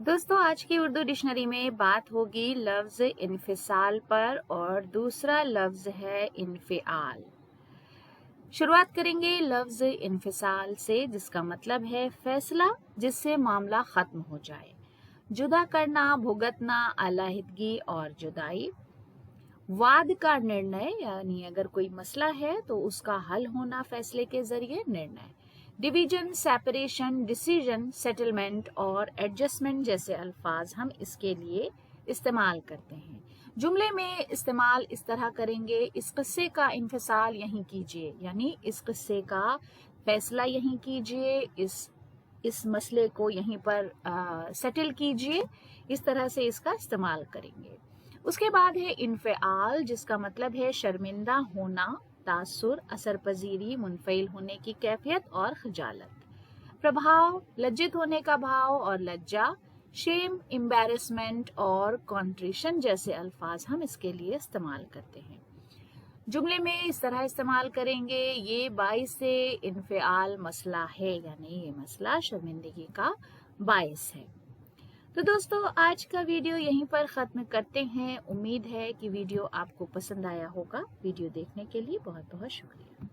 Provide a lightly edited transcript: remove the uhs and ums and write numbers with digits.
दोस्तों आज की उर्दू डिक्शनरी में बात होगी लफ्ज इन्फिसाल पर और दूसरा लफ्ज है इन्फिआल। शुरुआत करेंगे लफ्ज इन्फिसाल से, जिसका मतलब है फैसला जिससे मामला खत्म हो जाए, जुदा करना, भुगतना, अलहदगी और जुदाई। वाद का निर्णय, यानी अगर कोई मसला है तो उसका हल होना फैसले के जरिए निर्णय। डिवीजन, सेपरेशन, डिसीजन, सेटलमेंट और एडजस्टमेंट जैसे अल्फाज हम इसके लिए इस्तेमाल करते हैं। जुमले में इस्तेमाल इस तरह करेंगे, इस किस्से का इन्फिसाल यहीं कीजिए, यानी इस किस्से का फैसला यहीं कीजिए, इस मसले को यहीं पर सेटल कीजिए। इस तरह से इसका इस्तेमाल करेंगे। उसके बाद है इन्फिआल, जिसका मतलब है शर्मिंदा होना, तासुर, असर पजीरी, मुनफिल होने की कैफियत और खजालत। प्रभाव, लज्जित होने का भाव और लज्जा। शेम, एम्बैरेसमेंट और कॉन्ट्रिशन जैसे अल्फाज हम इसके लिए इस्तेमाल करते हैं। जुमले में इस तरह इस्तेमाल करेंगे, ये बाइस से इन्फिआल मसला है, यानी ये मसला शर्मिंदगी का बाइस है। तो दोस्तों आज का वीडियो यहीं पर ख़त्म करते हैं। उम्मीद है कि वीडियो आपको पसंद आया होगा। वीडियो देखने के लिए बहुत बहुत शुक्रिया।